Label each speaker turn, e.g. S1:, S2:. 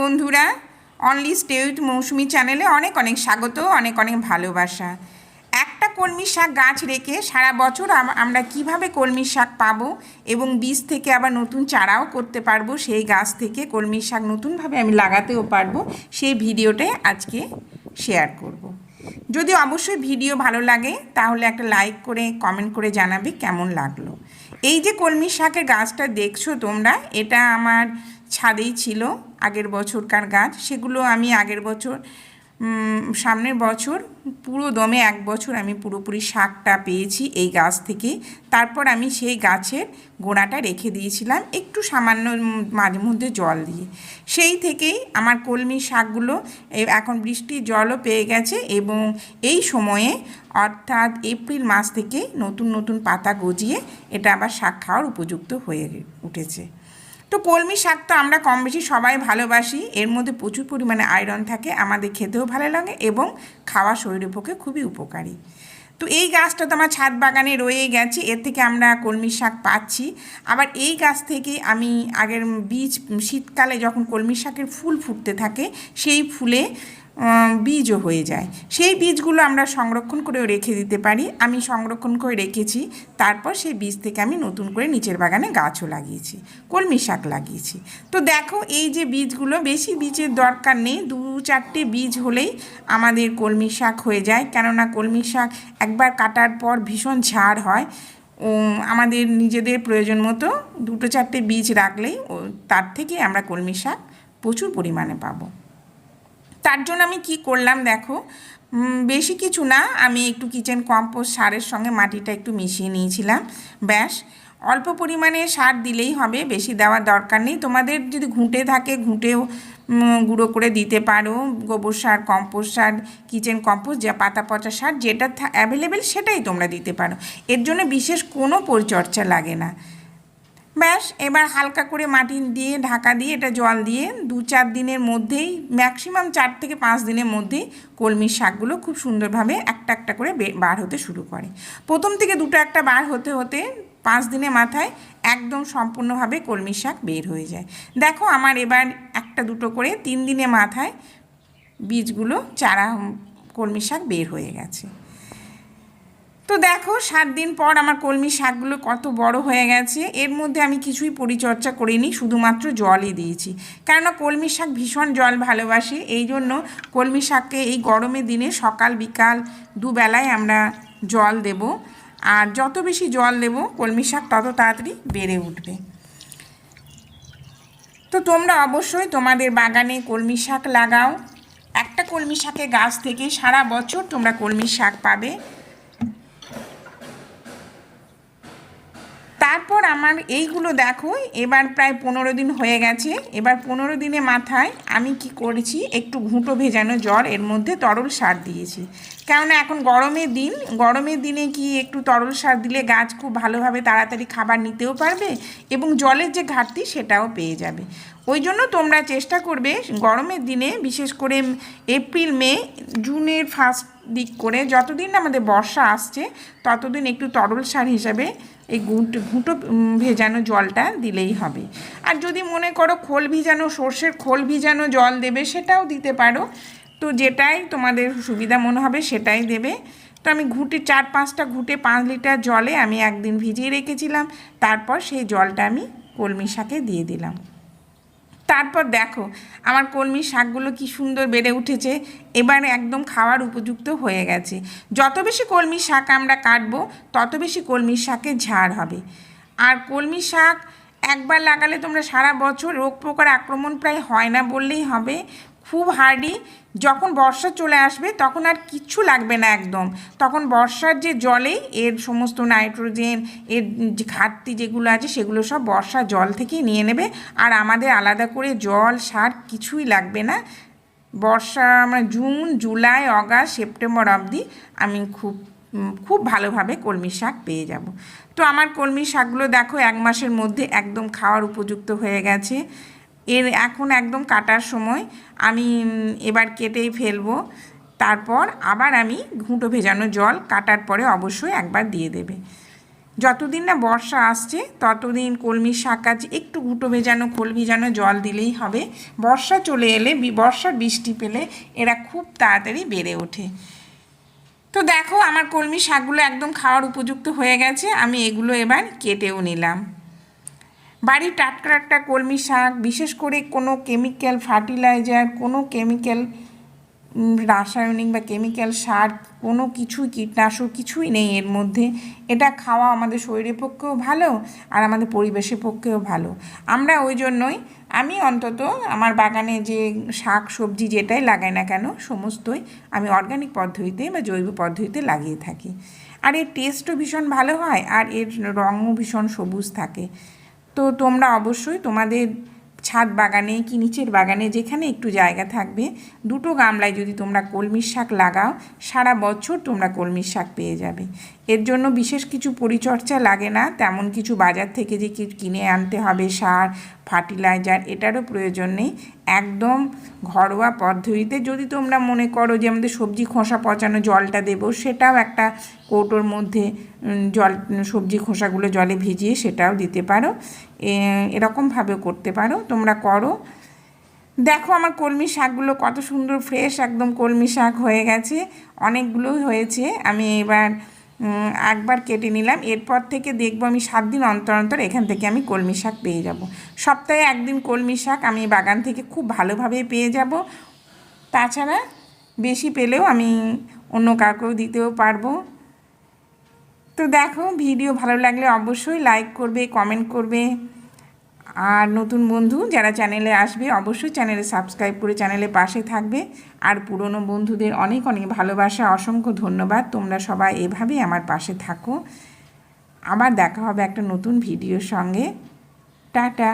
S1: বন্ধুরা, only stay with মৌসুমি চ্যানেলে অনেক অনেক স্বাগত, অনেক অনেক ভালোবাসা। একটা কলমি শাক গাছ রেখে সারা বছর আমরা কিভাবে কলমি শাক পাবো এবং বীজ থেকে আবার নতুন চারাও করতে পারবো, সেই গাছ থেকে কলমি শাক নতুনভাবে আমি লাগাতেও পারবো, সেই ভিডিওটাই আজকে শেয়ার করব। যদি অবশ্যই ভিডিও ভালো লাগে তাহলে একটা লাইক করে কমেন্ট করে জানাবে কেমন লাগলো। এই যে কলমি শাকের গাছটা দেখছো তোমরা, এটা আমার ছাদেই ছিল আগের বছরকার গাছ। সেগুলো আমি আগের বছর সামনের বছর পুরো দমে এক বছর আমি পুরোপুরি শাকটা পেয়েছি এই গাছ থেকে। তারপর আমি সেই গাছের গোড়াটা রেখে দিয়েছিলাম একটু সামান্য মাঝে মধ্যে জল দিয়ে। সেই থেকেই আমার কলমি শাকগুলো এখন বৃষ্টির জলও পেয়ে গেছে এবং এই সময়ে অর্থাৎ এপ্রিল মাস থেকে নতুন নতুন পাতা গজিয়ে এটা আবার শাক খাওয়ার উপযুক্ত হয়ে উঠেছে। তো কলমি শাক তো আমরা কম বেশি সবাই ভালোবাসি, এর মধ্যে প্রচুর পরিমাণে আয়রন থাকে, আমাদের খেতেও ভালো লাগে এবং খাওয়া শরীরের পক্ষে খুবই উপকারী। তো এই গাছটা তো আমার ছাদ বাগানে রয়ে গেছে, এর থেকে আমরা কলমি শাক পাচ্ছি। আবার এই গাছ থেকে আমি আগের বীজ, শীতকালে যখন কলমি শাকের ফুল ফুটতে থাকে সেই ফুলে বীজও হয়ে যায়, সেই বীজগুলো আমরা সংরক্ষণ করেও রেখে দিতে পারি। আমি সংরক্ষণ করে রেখেছি, তারপর সেই বীজ থেকে আমি নতুন করে নিচের বাগানে গাছও লাগিয়েছি, কলমি শাক লাগিয়েছি। তো দেখো এই যে বীজগুলো, বেশি বীজের দরকার নেই, 2-4টে বীজ হলেই আমাদের কলমি শাক হয়ে যায়। কেননা কলমি শাক একবার কাটার পর ভীষণ ঝাড় হয়, আমাদের নিজেদের প্রয়োজন মতো 2-4টে বীজ রাখলেই তার থেকে আমরা কলমি শাক প্রচুর পরিমাণে পাবো। তার জন্য আমি কি করলাম দেখো, বেশি কিছু না, আমি একটু কিচেন কম্পোস্ট সারের সঙ্গে মাটিটা একটু মিশিয়ে নিয়েছিলাম, ব্যাস। অল্প পরিমাণে সার দিলেই হবে, বেশি দেওয়ার দরকার নেই। তোমাদের যদি ঘুঁটে থাকে ঘুঁটেও গুঁড়ো করে দিতে পারো, গোবর সার, কম্পোস্ট সার, কিচেন কম্পোস্ট, যা পাতা পচা সার যেটা অ্যাভেলেবেল সেটাই তোমরা দিতে পারো, এর জন্য বিশেষ কোনো পরিচর্যা লাগে না। ব্যাস, এবার হালকা করে মাটি দিয়ে ঢাকা দিয়ে এটা জল দিয়ে 2-4 দিনের মধ্যেই, ম্যাক্সিমাম 4 থেকে 5 দিনের মধ্যেই কলমির শাকগুলো খুব সুন্দরভাবে একটা একটা করে বার হতে শুরু করে। প্রথম থেকে 2-1টা বার হতে হতে 5 দিনের মাথায় একদম সম্পূর্ণভাবে কলমির শাক বের হয়ে যায়। দেখো আমার এবার 1-2 করে 3 দিনের মাথায় বীজগুলো চারা কলমির শাক বের হয়ে গেছে। তো দেখো 7 দিন পর আমার কলমি শাকগুলো কত বড় হয়ে গেছে। এর মধ্যে আমি কিছুই পরিচর্যা করিনি, শুধুমাত্র জলই দিয়েছি, কেননা কলমি শাক ভীষণ জল ভালোবাসে। এই জন্য কলমি শাককে এই গরমের দিনে সকাল বিকাল দুবেলায় আমরা জল দেব, আর যত বেশি জল দেব কলমি শাক তত তাড়াতাড়ি বেড়ে উঠবে। তো তোমরা অবশ্যই তোমাদের বাগানে কলমি শাক লাগাও, একটা কলমি শাকের গাছ থেকে সারা বছর তোমরা কলমি শাক পাবে। তারপর আমার এইগুলো দেখো এবার প্রায় 15 দিন হয়ে গেছে। এবার 15 দিনের মাথায় আমি কি করেছি, একটু ঘুঁটো ভেজানো জল, এর মধ্যে তরল সার দিয়েছি। কেননা এখন গরমের দিনে কি একটু তরল সার দিলে গাছ খুব ভালোভাবে তাড়াতাড়ি খাবার নিতেও পারবে এবং জলের যে ঘাটতি সেটাও পেয়ে যাবে। ওই জন্য তোমরা চেষ্টা করবে গরমের দিনে, বিশেষ করে এপ্রিল মে জুনের ফার্স্ট দিক করে, যতদিন আমাদের বর্ষা আসছে ততদিন একটু তরল সার হিসাবে এই ঘুঁটো ভেজানো জলটা দিলেই হবে। আর যদি মনে করো খোল ভিজানো, সর্ষের খোল ভিজানো জল দেবে, সেটাও দিতে পারো। তো যেটাই তোমাদের সুবিধা মনে হবে সেটাই দেবে। তো আমি 4-5টা ঘুঁটে 5 লিটার জলে আমি একদিন ভিজিয়ে রেখেছিলাম, তারপর সেই জলটা আমি কলমি শাকে দিয়ে দিলাম। তারপর দেখো আমার কলমি শাকগুলো কি সুন্দর বেড়ে উঠেছে, এবারে একদম খাওয়ার উপযুক্ত হয়ে গেছে। যত বেশি কলমি শাক আমরা কাটবো তত বেশি কলমি শাকের ঝাড় হবে। আর কলমি শাক একবার লাগালে তোমরা সারা বছর রোগ পোকার আক্রমণ প্রায় হয় না বললেই হবে, খুব হার্ডি। যখন বর্ষা চলে আসবে তখন আর কিচ্ছু লাগবে না একদম, তখন বর্ষার যে জলেই এর সমস্ত নাইট্রোজেন, এর ঘাটতি যেগুলো আছে সেগুলো সব বর্ষার জল থেকেই নিয়ে নেবে, আর আমাদের আলাদা করে জল সার কিছুই লাগবে না। বর্ষা মানে জুন জুলাই আগস্ট সেপ্টেম্বর অবধি আমি খুব ভালোভাবে কলমি শাক পেয়ে যাব। তো আমার কলমি শাকগুলো দেখো 1 মাসের মধ্যে একদম খাওয়ার উপযুক্ত হয়ে গেছে। এখন একদম কাটার সময়, আমি এবার কেটেই ফেলবো। তারপর আবার আমি ঘুঁটো ভেজানো জল কাটার পরে অবশ্যই একবার দিয়ে দেবে। যতদিন না বর্ষা আসছে ততদিন কলমির শাক গাছ একটু ঘুঁটো ভেজানো খোল ভেজানো জল দিলেই হবে। বর্ষা চলে এলে বর্ষার বৃষ্টি পেলে এরা খুব তাড়াতাড়ি বেড়ে ওঠে। তো দেখো আমার কলমি শাকগুলো একদম খাওয়ার উপযুক্ত হয়ে গেছে, আমি এগুলো এবার কেটেও নিলাম। বাড়ির টাটকা টাটকা কলমি শাক, বিশেষ করে কোনো কেমিক্যাল ফার্টিলাইজার, কোনো কেমিক্যাল রাসায়নিক বা কেমিক্যাল সার, কোনো কিছুই কীটনাশক কিছুই নেই এর মধ্যে। এটা খাওয়া আমাদের শরীরের পক্ষেও ভালো আর আমাদের পরিবেশের পক্ষেও ভালো। আমরা ওই জন্যই আমি অন্তত আমার বাগানে যে শাক সবজি যেটাই লাগাই না কেন সমস্তই আমি অর্গানিক পদ্ধতিতে বা জৈব পদ্ধতিতে লাগিয়ে থাকি। আর এর টেস্টও ভীষণ ভালো হয় আর এর রঙও ভীষণ সবুজ থাকে। তো তোমরা অবশ্যই তোমাদের ছাদ বাগানে কি নিচের বাগানে যেখানে একটু জায়গা থাকবে, দুটো গামলায় যদি তোমরা কলমির শাক লাগাও, সারা বছর তোমরা কলমির শাক পেয়ে যাবে। এর জন্য বিশেষ কিছু পরিচর্যা লাগে না, তেমন কিছু বাজার থেকে যে কিনে আনতে হবে সার ফার্টিলাইজার, এটারও প্রয়োজন নেই। একদম ঘরোয়া পদ্ধতিতে যদি তোমরা মনে করো যে আমাদের সবজি খোসা পচানো জলটা দেবো, সেটাও একটা কৌটোর মধ্যে জল সবজি খোসাগুলো জলে ভিজিয়ে সেটাও দিতে পারো, এরকমভাবেও করতে পারো, তোমরা করো। দেখো আমার কলমি শাকগুলো কত সুন্দর ফ্রেশ একদম কলমি শাক হয়ে গেছে, অনেকগুলোই হয়েছে। আমি এবার একবার কেটে নিলাম, এরপর থেকে দেখবো আমি 7 দিন অন্তর অন্তর এখান থেকে আমি কলমি শাক পেয়ে যাব। সপ্তাহে 1 দিন কলমি শাক আমি বাগান থেকে খুব ভালোভাবে পেয়ে যাব। তাছাড়া বেশি পেলেও আমি অন্য কাউকেও দিতেও পারবো। তো দেখো ভিডিও ভালো লাগলে অবশ্যই লাইক করবে, কমেন্ট করবে। আর নতুন বন্ধু যারা চ্যানেলে আসবে অবশ্যই চ্যানেলে সাবস্ক্রাইব করে চ্যানেলে পাশে থাকবে। আর পুরনো বন্ধুদের অনেক অনেক ভালোবাসা, অসংখ্য ধন্যবাদ। তোমরা সবাই এভাবেই আমার পাশে থাকো। আবার দেখা হবে একটা নতুন ভিডিওর সঙ্গে। টাটা।